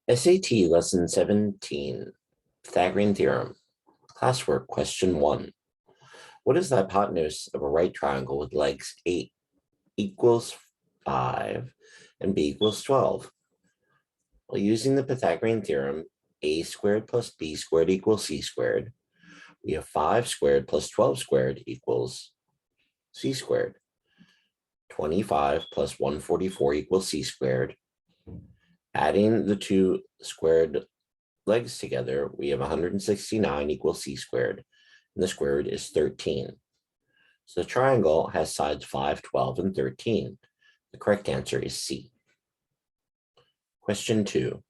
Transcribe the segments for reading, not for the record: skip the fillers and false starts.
SAT Lesson 17, Pythagorean Theorem, Classwork Question 1. What is the hypotenuse of a right triangle with legs 8 equals 5 and b equals 12? Well, using the Pythagorean theorem, a squared plus b squared equals c squared. We have 5 squared plus 12 squared equals c squared. 25 plus 144 equals c squared. Adding the two squared legs together, we have 169 equals c squared, and the square root is 13. So the triangle has sides 5, 12, and 13. The correct answer is C. Question 2.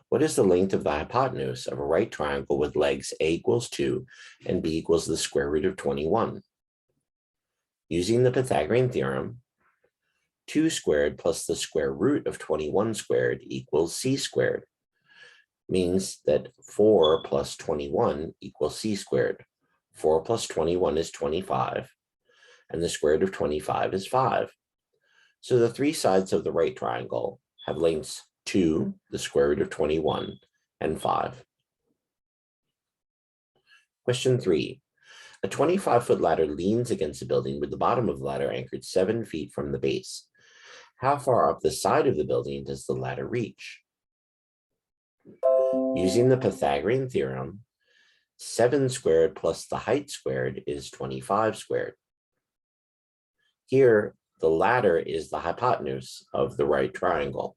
What is the length of the hypotenuse of a right triangle with legs a equals 2 and b equals the square root of 21? Using the Pythagorean theorem, 2 squared plus the square root of 21 squared equals c squared. Means that 4 plus 21 equals c squared. 4 plus 21 is 25, and the square root of 25 is 5. So the three sides of the right triangle have lengths 2, the square root of 21, and 5. Question 3. A 25-foot ladder leans against a building with the bottom of the ladder anchored 7 feet from the base. How far up the side of the building does the ladder reach? Using the Pythagorean theorem, 7 squared plus the height squared is 25 squared. Here, the ladder is the hypotenuse of the right triangle.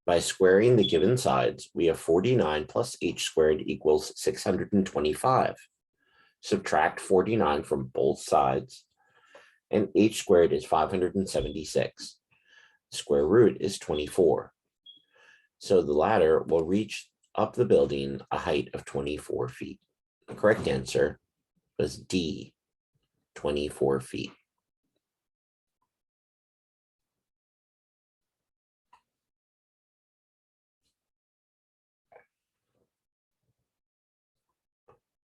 By squaring the given sides, we have 49 plus h squared equals 625. Subtract 49 from both sides, and h squared is 576. The square root is 24. So the ladder will reach up the building a height of 24 feet. The correct answer was D, 24 feet.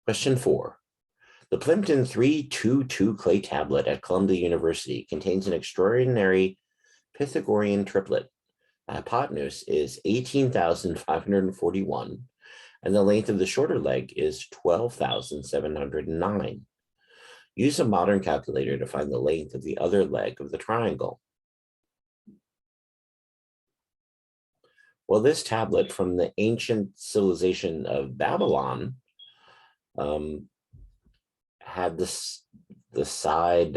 Question 4. The Plimpton 322 clay tablet at Columbia University contains an extraordinary Pythagorean triplet. The hypotenuse is 18,541, and the length of the shorter leg is 12,709. Use a modern calculator to find the length of the other leg of the triangle. Well, this tablet from the ancient civilization of Babylon had the side,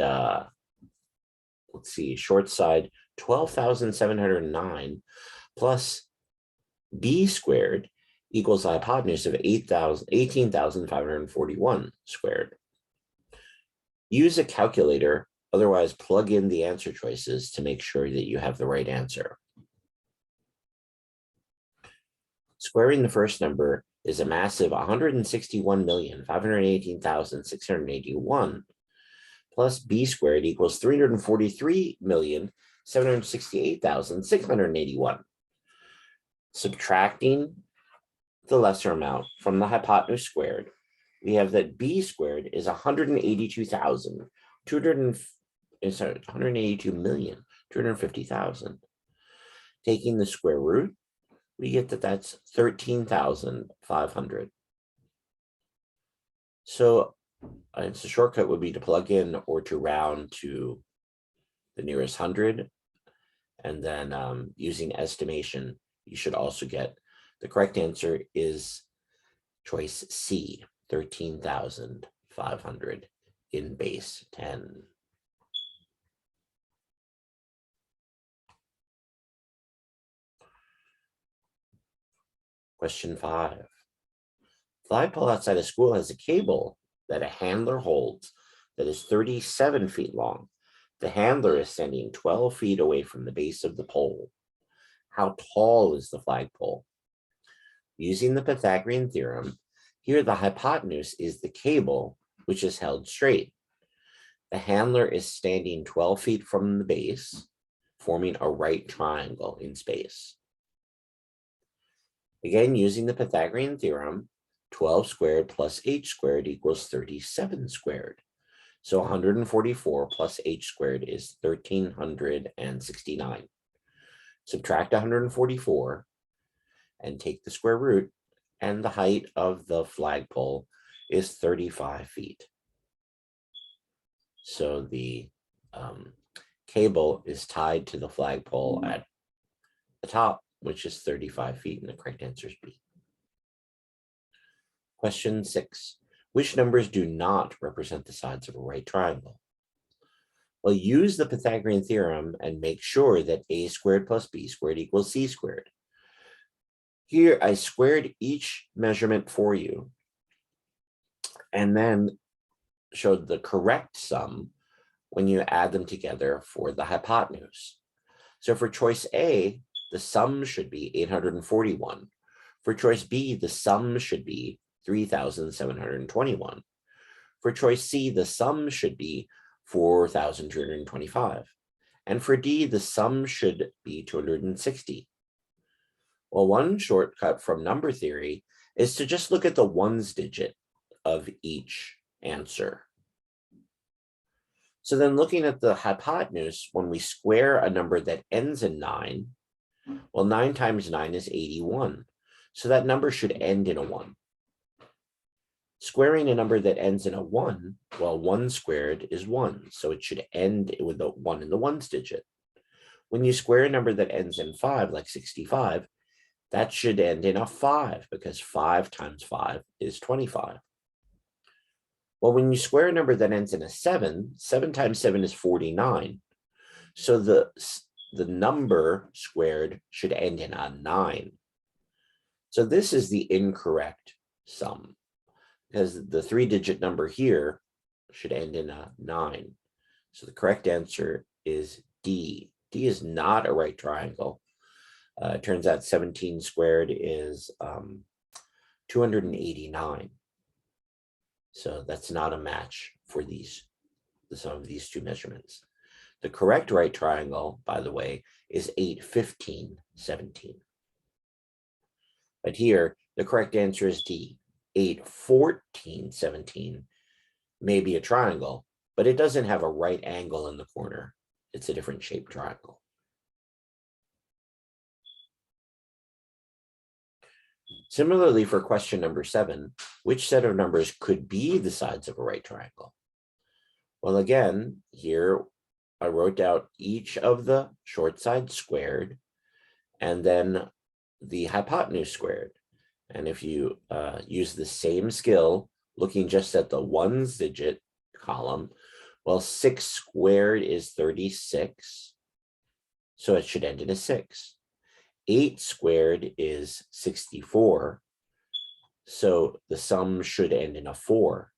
short side 12,709 plus b squared equals the hypotenuse of 18,541 squared. Use a calculator, otherwise plug in the answer choices to make sure that you have the right answer. Squaring the first number is a massive 161,518,681 plus b squared equals 343,768,681. Subtracting the lesser amount from the hypotenuse squared, we have that b squared is 182,250,000. Taking the square root, we get that that's 13,500. So the shortcut would be to plug in or to round to the nearest 100. And then using estimation, you should also get the correct answer is choice C, 13,500 in base 10. Question 5. Flagpole outside a school has a cable that a handler holds that is 37 feet long. The handler is standing 12 feet away from the base of the pole. How tall is the flagpole? Using the Pythagorean theorem, here the hypotenuse is the cable, which is held straight. The handler is standing 12 feet from the base, forming a right triangle in space. Again, using the Pythagorean theorem, 12 squared plus h squared equals 37 squared. So 144 plus h squared is 1,369. subtract 144, and take the square root, and the height of the flagpole is 35 feet. So the cable is tied to the flagpole at the top, which is 35 feet, and the correct answer is B. Question 6. Which numbers do not represent the sides of a right triangle? Well, use the Pythagorean theorem and make sure that a squared plus b squared equals c squared. Here, I squared each measurement for you and then showed the correct sum when you add them together for the hypotenuse. So for choice A, the sum should be 841. For choice B, the sum should be 3,721. For choice C, the sum should be 4,225. And for D, the sum should be 260. Well, one shortcut from number theory is to just look at the ones digit of each answer. So then looking at the hypotenuse, when we square a number that ends in 9, well, 9 times 9 is 81. So that number should end in a 1. Squaring a number that ends in a 1, well, 1 squared is 1. So it should end with the 1 in the ones digit. When you square a number that ends in 5, like 65, that should end in a 5 because 5 times 5 is 25. Well, when you square a number that ends in a 7, 7 times 7 is 49. So the number squared should end in a 9. So this is the incorrect sum because the 3-digit number here should end in a 9. So the correct answer is D. D is not a right triangle. It turns out 17 squared is 289. So that's not a match for the sum of these two measurements. The correct right triangle, by the way, is 8, 15, 17. But here, the correct answer is D. 8, 14, 17 may be a triangle, but it doesn't have a right angle in the corner. It's a different shaped triangle. Similarly, for question number 7, which set of numbers could be the sides of a right triangle? Well, again, here I wrote out each of the short sides squared and then the hypotenuse squared. And if you use the same skill, looking just at the ones digit column, well, 6 squared is 36. So it should end in a 6. 8 squared is 64. So the sum should end in a 4.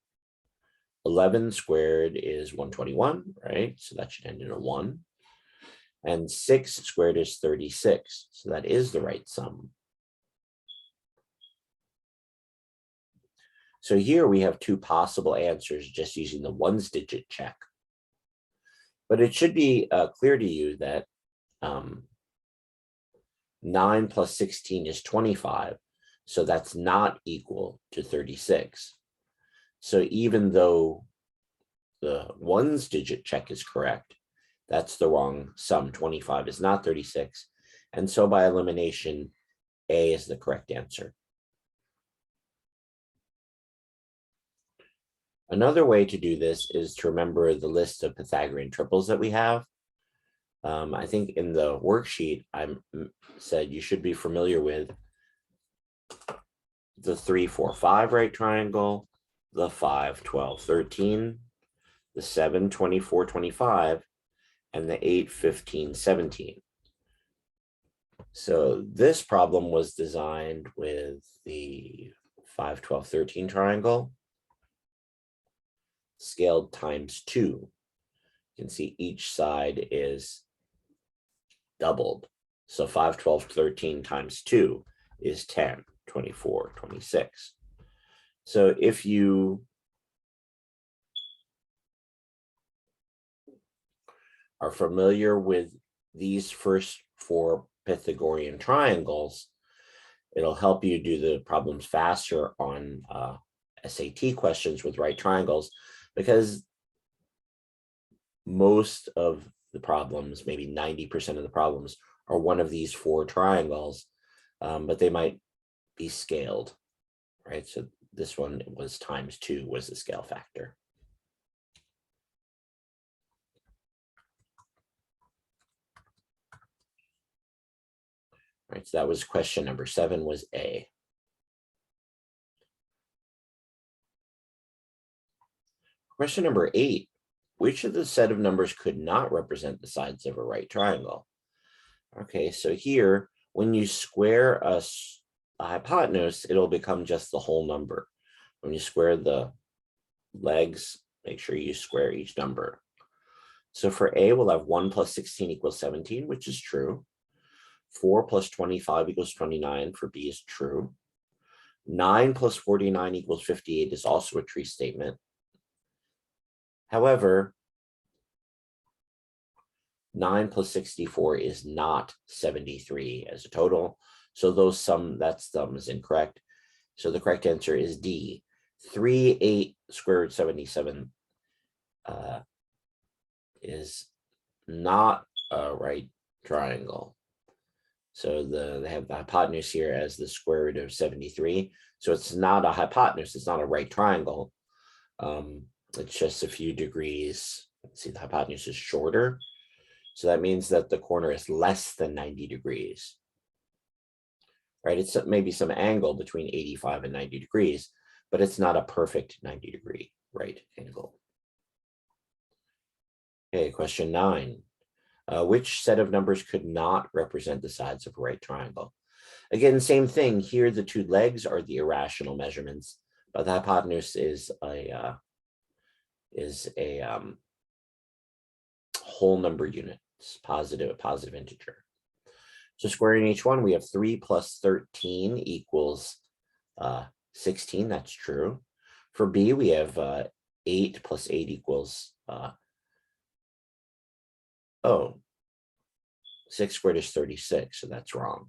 11 squared is 121, right? So that should end in a 1. And 6 squared is 36. So that is the right sum. So here we have two possible answers just using the ones digit check. But it should be clear to you that 9 plus 16 is 25. So that's not equal to 36. So even though the ones digit check is correct, that's the wrong sum. 25 is not 36. And so by elimination, A is the correct answer. Another way to do this is to remember the list of Pythagorean triples that we have. I think in the worksheet, I said you should be familiar with the 3, 4, 5 right triangle, the 5, 12, 13, the 7, 24, 25, and the 8, 15, 17. So this problem was designed with the 5, 12, 13 triangle, scaled times 2. You can see each side is doubled. So 5, 12, 13 times 2 is 10, 24, 26. So if you are familiar with these first 4 Pythagorean triangles, it'll help you do the problems faster on SAT questions with right triangles, because most of the problems, maybe 90% of the problems, are one of these four triangles, but they might be scaled, right? So this one was times 2 was the scale factor. Right, so that was question number 7 was A. Question number 8, which of the set of numbers could not represent the sides of a right triangle? Okay, so here, when you square a hypotenuse, it'll become just the whole number. When you square the legs, make sure you square each number. So for A, we'll have 1 plus 16 equals 17, which is true. 4 plus 25 equals 29 for B is true. 9 plus 49 equals 58 is also a true statement. However, 9 plus 64 is not 73 as a total. So that sum is incorrect. So the correct answer is D. 3, 8 square root 77 is not a right triangle. So they have the hypotenuse here as the square root of 73. So it's not a hypotenuse, it's not a right triangle. It's just a few degrees. Let's see, the hypotenuse is shorter. So that means that the corner is less than 90 degrees. Right? It's maybe some angle between 85 and 90 degrees, but it's not a perfect 90-degree right angle. Okay, question 9. Which set of numbers could not represent the sides of a right triangle? Again, same thing. Here, the two legs are the irrational measurements, but the hypotenuse is a whole number unit, a positive integer. So squaring each one, we have 3 plus 13 equals 16. That's true. For B, we have 8 plus 8 equals 6 squared is 36, so that's wrong.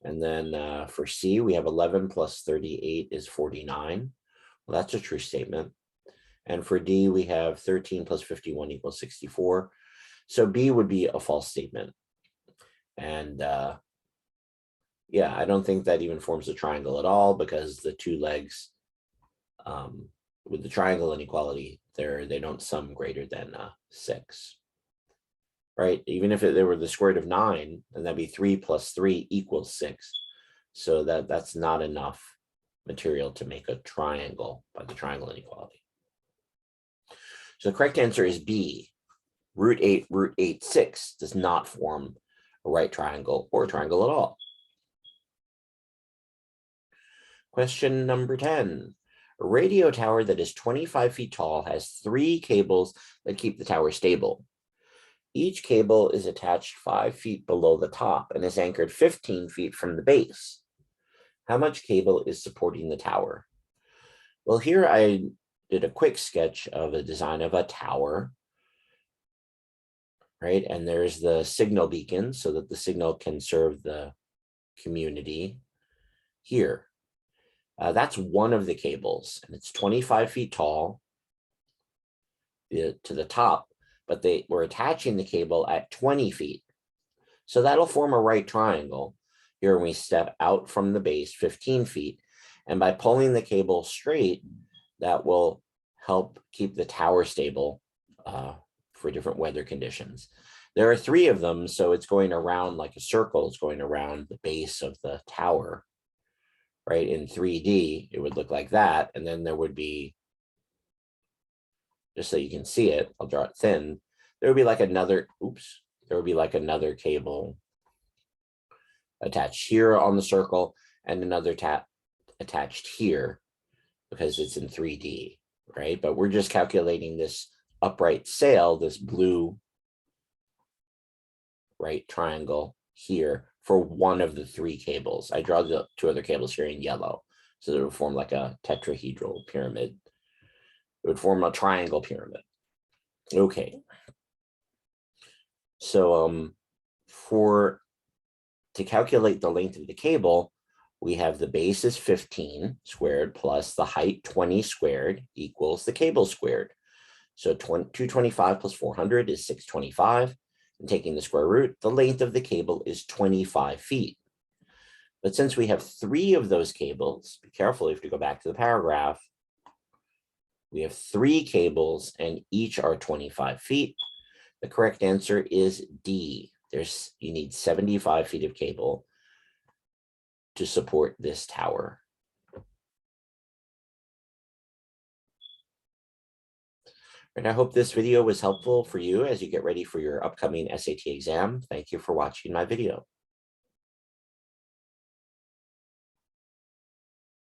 And then for C, we have 11 plus 38 is 49. Well, that's a true statement. And for D, we have 13 plus 51 equals 64. So B would be a false statement. And yeah, I don't think that even forms a triangle at all, because the two legs with the triangle inequality, they don't sum greater than 6. Right? Even if they were the square root of 9, then that'd be 3 plus 3 equals 6. So that's not enough material to make a triangle by the triangle inequality. So the correct answer is B. Root 8, 6 does not form a right triangle or a triangle at all. Question number 10. A radio tower that is 25 feet tall has 3 cables that keep the tower stable. Each cable is attached 5 feet below the top and is anchored 15 feet from the base. How much cable is supporting the tower? Well, here I did a quick sketch of a design of a tower, right? And there's the signal beacon so that the signal can serve the community here. That's one of the cables, and it's 25 feet tall to the top, but we're attaching the cable at 20 feet. So that'll form a right triangle. Here we step out from the base 15 feet, and by pulling the cable straight, that will help keep the tower stable for different weather conditions. There are 3 of them, so it's going around like a circle. It's going around the base of the tower, right? In 3D, it would look like that, and then there would be, just so you can see it, I'll draw it thin, there would be like another, there would be like another cable attached here on the circle and another attached here because it's in 3D, right? But we're just calculating this upright sail, this blue right triangle here for one of the 3 cables. I draw the 2 other cables here in yellow, so it would form like a tetrahedral pyramid. It would form a triangle pyramid. Okay. So to calculate the length of the cable, we have the base is 15 squared plus the height 20 squared equals the cable squared. So 225 plus 400 is 625. And taking the square root, the length of the cable is 25 feet. But since we have 3 of those cables, be careful, you have to go back to the paragraph. We have 3 cables and each are 25 feet. The correct answer is D. You need 75 feet of cable to support this tower. And I hope this video was helpful for you as you get ready for your upcoming SAT exam. Thank you for watching my video.